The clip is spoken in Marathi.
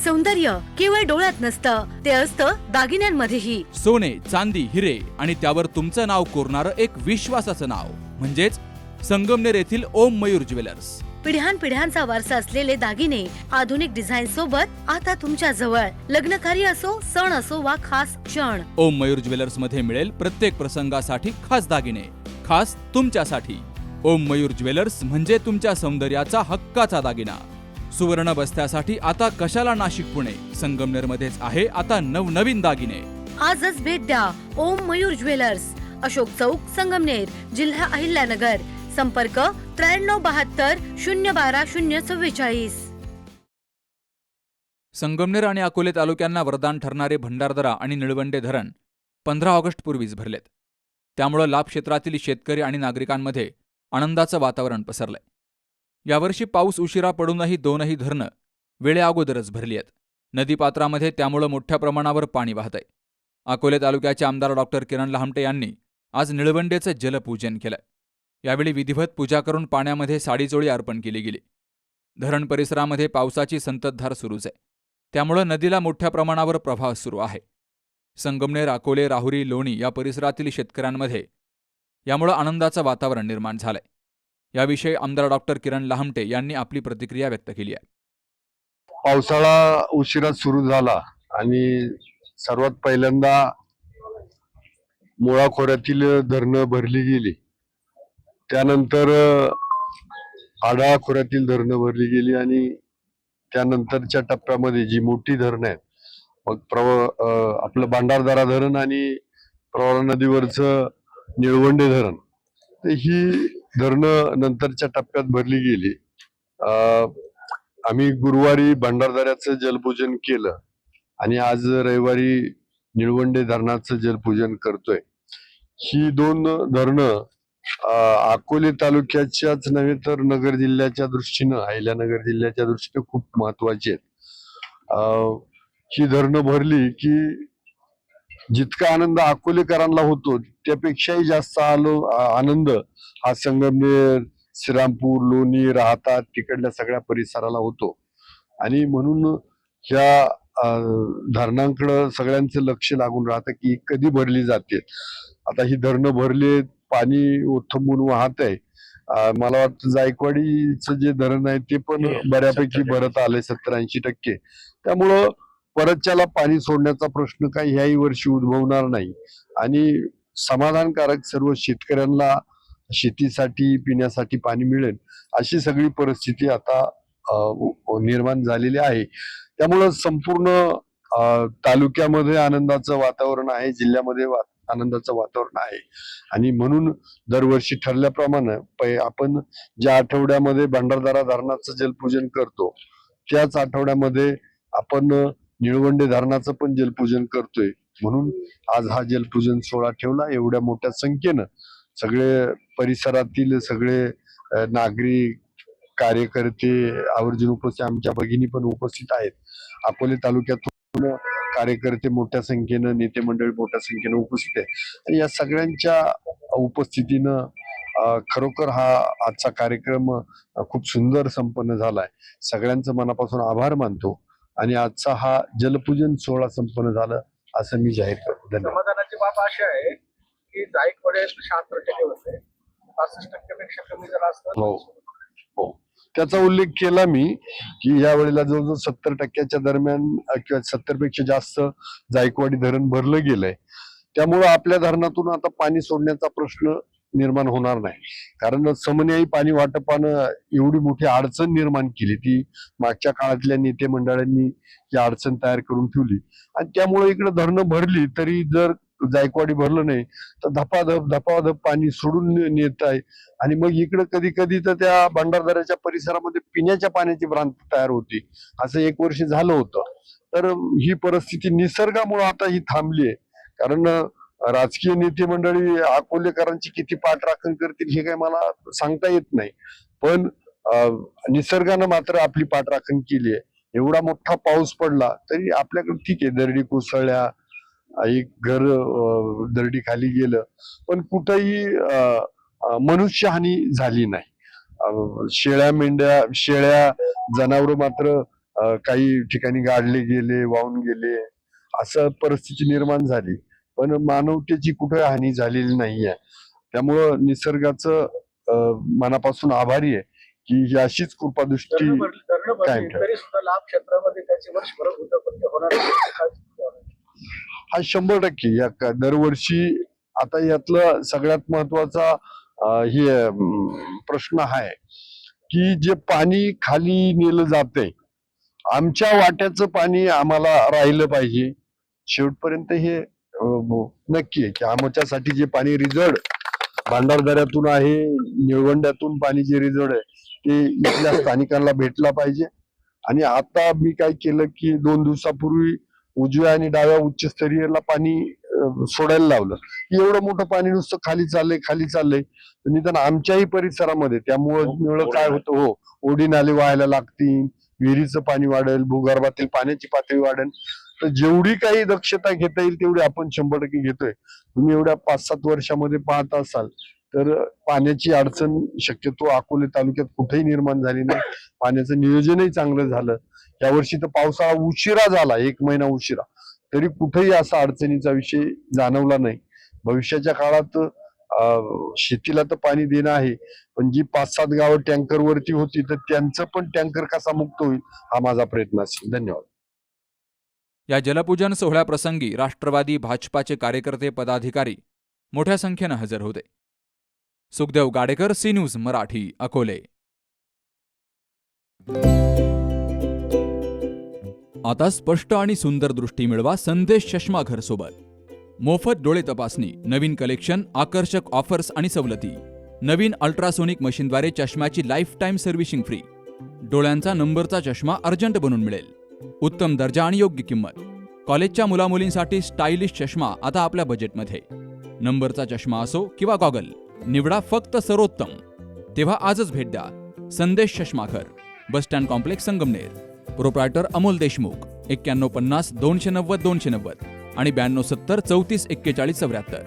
सौंदर्य केवळ डोळ्यात नसतं, ते असतं दागिन्यांमध्येही. सोने, चांदी, हिरे आणि त्यावर तुमचं नाव कोरणारं एक विश्वासाचं नाव म्हणजेच संगमनेर येथील ओम मयूर ज्वेलर्स. पिढ्यानपिढ्यांचा वारसा असलेले दागिने आधुनिक डिझाईन सोबत आता तुमच्या जवळ. लग्नकार्य असो, सण असो वा खास क्षण, ओम मयूर ज्वेलर्स मध्ये मिळेल प्रत्येक प्रसंगासाठी खास दागिने, खास तुमच्यासाठी. ओम मयूर ज्वेलर्स म्हणजे तुमच्या सौंदर्याचा हक्काचा दागिना. सुवर्ण बस्त्यासाठी आता कशाला नाशिक पुणे, संगमनेर मध्येच आहे आता नवनवीन दागिने. आजच भेट द्या ओम मयूर ज्वेलर्स, अशोक चौक, संगमनेर, जिल्हा अहिल्यानगर. संपर्क 9372 012 044. संगमनेर आणि अकोले तालुक्यांना वरदान ठरणारे भंडारदरा आणि निळवंडे धरण 15 ऑगस्ट पूर्वीच भरलेत. त्यामुळे लाभ क्षेत्रातील शेतकरी आणि नागरिकांमध्ये आनंदाचं वातावरण पसरलंय. यावर्षी पाऊस उशिरा पडूनही दोनही धरणं वेळेअगोदरच भरली आहेत. नदीपात्रामध्ये त्यामुळे मोठ्या प्रमाणावर पाणी वाहतंय. अकोले तालुक्याचे आमदार डॉक्टर किरण लहामटे यांनी आज निळवंडेचं जलपूजन केलं. यावेळी विधिवत पूजा करून पाण्यामध्ये साडीचोळी अर्पण केली गेली. धरण परिसरामध्ये पावसाची संततधार सुरूच आहे. त्यामुळं नदीला मोठ्या प्रमाणावर प्रवाह सुरू आहे. संगमनेर, अकोले, राहुरी, लोणी या परिसरातील शेतकऱ्यांमध्ये यामुळं आनंदाचं वातावरण निर्माण झालंय. याविषयी आमदार डॉक्टर किरण लहामटे यांनी आपली प्रतिक्रिया व्यक्त केली आहे. पावसाळा उशिरा सुरू झाला आणि सर्वात पहिल्यांदा मुळा खोऱ्यातील धरणं भरली गेली. त्यानंतर आढाळा खोऱ्यातील धरणं भरली गेली आणि त्यानंतरच्या टप्प्यामध्ये जी मोठी धरणं आहेत, मग आपलं भांडारदरा धरण आणि प्रवरा नदीवरचं निळवंडे धरण, तर ही धरणं नंतरच्या टप्प्यात भरली गेली. आम्ही गुरुवारी भंडारदऱ्याचं जलपूजन केलं आणि आज रविवारी निळवंडे धरणाचं जलपूजन करतोय. ही दोन धरणं अकोले तालुक्याच्याच नव्हे तर नगर जिल्ह्याच्या दृष्टीनं, अहिल्यानगर जिल्ह्याच्या दृष्टीनं खूप महत्वाची आहेत. ही धरणं भरली की जितका आनंद अकोलेकरांना होतो त्यापेक्षाही जास्त आनंद हा संगमनेर, श्रीरामपूर, लोणी, राहता तिकडल्या सगळ्या परिसराला होतो. आणि म्हणून ह्या धरणांकडं सगळ्यांचं लक्ष लागून राहतं की कधी भरली जाते. आता ही धरणं भरली, पाणी ओथंबून वाहत आहे. मला वाटतं जायकवाडीचं जे धरण आहे ते पण बऱ्यापैकी भरत आलंय 70-80%. त्यामुळं परतच्याला पाणी सोडण्याचा प्रश्न काही ह्याही वर्षी उद्भवणार नाही आणि समाधानकारक सर्व शेतकऱ्यांना शेतीसाठी, पिण्यासाठी पाणी मिळेल अशी सगळी परिस्थिती आता निर्माण झालेली आहे. त्यामुळं संपूर्ण तालुक्यामध्ये आनंदाचं वातावरण आहे, जिल्ह्यामध्ये आनंदाचं वातावरण आहे. आणि म्हणून दरवर्षी ठरल्याप्रमाणे आपण ज्या आठवड्यामध्ये भंडारदरा धरणाचं जलपूजन करतो त्याच आठवड्यामध्ये आपण निळवंडे धरणाचं पण जलपूजन करतोय. म्हणून आज हा जलपूजन सोहळा ठेवला. एवढ्या मोठ्या संख्येनं सगळे परिसरातील सगळे नागरिक, कार्यकर्ते आवर्जून उपस्थित, आमच्या भगिनी पण उपस्थित आहेत. अकोले तालुक्यातून कार्यकर्ते मोठ्या संख्येनं, नेते मंडळी मोठ्या संख्येनं उपस्थित आहे. आणि या सगळ्यांच्या उपस्थितीनं खरोखर हा आजचा कार्यक्रम खूप सुंदर संपन्न झालाय. सगळ्यांचं मनापासून आभार मानतो आणि आजचा हा जलपूजन सोहळा संपन्न झाला असं मी जाहीर करतो. धन्यवाद. समाधानाची बाब अशी आहे की जायकवाडे 76% होते, 65% पेक्षा कमी जर असतं. हो, त्याचा उल्लेख केला मी की या वेळेला जवळजवळ 70% दरम्यान किंवा 70 पेक्षा जास्त जायकवाडी धरण भरलं गेलंय. त्यामुळं आपल्या धरणातून आता पाणी सोडण्याचा प्रश्न निर्माण होणार नाही. कारण समन्यायी पाणी वाटपानं एवढी मोठी अडचण निर्माण केली, ती मागच्या काळातल्या नेते मंडळांनी ही अडचण तयार करून ठेवली आणि त्यामुळे इकडे धरणं भरली तरी जर जायकवाडी भरलं नाही तर धपाधप पाणी सोडून नेत आहे. आणि मग इकडं कधी कधी तर त्या भंडारदऱ्याच्या परिसरामध्ये पिण्याच्या पाण्याची भ्रांती तयार होती. असं 1 वर्ष झालं होतं. तर ही परिस्थिती निसर्गामुळे आता ही थांबली आहे. कारण राजकीय नेते मंडळी अकोलेकरांची किती पाठराखण करतील हे काही मला सांगता येत नाही, पण निसर्गानं मात्र आपली पाठराखण केली आहे. एवढा मोठा पाऊस पडला तरी आपल्याकडे ठीक आहे, दरडी कोसळल्या, एक घर दरडी खाली गेलं, पण कुठंही मनुष्यहानी झाली नाही. शेळ्या जनावर मात्र काही ठिकाणी गाडले गेले, वाहून गेले, असं परिस्थिती निर्माण झाली. पण मानवतेची कुठे हानी झालेली नाहीये. त्यामुळं निसर्गाचं मनापासून आभारी आहे की ही अशीच कृपादृष्टी धरणं भरली कायम ठेवा. तरी सुद्धा लाभ क्षेत्रामध्ये त्याची वर्षभर उद्योगपती होणार नाही. हा 100% दरवर्षी. आता यातलं सगळ्यात महत्वाचा प्रश्न आहे की जे पाणी खाली नेलं जातंय, आमच्या वाट्याचं पाणी आम्हाला राहिलं पाहिजे शेवटपर्यंत. हे नक्की आहे की आमच्यासाठी जे पाणी रिझर्ड भांडारदऱ्यातून आहे, निळवंड्यातून पाणी जे रिझर्ड आहे ते इथल्या स्थानिकांना भेटला पाहिजे. आणि आता मी काय केलं की 2 दिवसापूर्वी उजव्या आणि डाव्या उच्चस्तरीयला पाणी सोडायला लावलं. एवढं मोठं पाणी नुसतं खाली चाललंय तर निदान आमच्याही परिसरामध्ये. त्यामुळं काय होतं, हो, ओढी नाले व्हायला लागतील, विहिरीचं पाणी वाढेल, भूगर्भातील पाण्याची पातळी वाढेल. तर जेवढी काही दक्षता घेता येईल तेवढी आपण 100% घेतोय. तुम्ही एवढ्या 5-7 वर्षामध्ये पाहत असाल तर पाण्याची अडचण शक्यतो अकोले तालुक्यात कुठेही निर्माण झाली नाही. पाण्याचं नियोजनही चांगलं झालं. यावर्षी तर पावसाळा उशिरा झाला, 1 महिना उशिरा, तरी कुठेही असा अडचणीचा विषय जाणवला नाही. भविष्याच्या काळात शेतीला तर पाणी देणं आहे, पण जी 5-7 गावं टँकर वरती होती तर त्यांचं पण टँकर कसा मुक्त होईल हा माझा प्रयत्न असेल. धन्यवाद. या जलपूजन सोहळ्याप्रसंगी राष्ट्रवादी भाजपाचे कार्यकर्ते पदाधिकारी मोठ्या संख्येनं हजर होते. Sukhdev Gadekar, C News Marathi, Akole. आता स्पष्ट आणि सुंदर दृष्टी मिळवा संदेश चष्मा घर सोबत. मोफत डोळे तपासणी, नवीन कलेक्शन, आकर्षक ऑफर्स आणि सवलती. नवीन अल्ट्रासोनिक मशीनद्वारे चष्म्याची लाईफ टाईम सर्व्हिसिंग फ्री. डोळ्यांचा नंबरचा चष्मा अर्जंट बनून मिळेल. उत्तम दर्जा आणि योग्य किंमत. कॉलेजच्या मुलामुलींसाठी स्टायलिश चष्मा आता आपल्या बजेटमध्ये. नंबरचा चष्मा असो किंवा गॉगल, निवडा फक्त सर्वोत्तम. तेव्हा आजच भेट द्या संदेश चष्माघर, bus stand complex, Sangamner. Proprietor Amol Deshmukh. 9150 290 290 आणि 9270 34 41 74.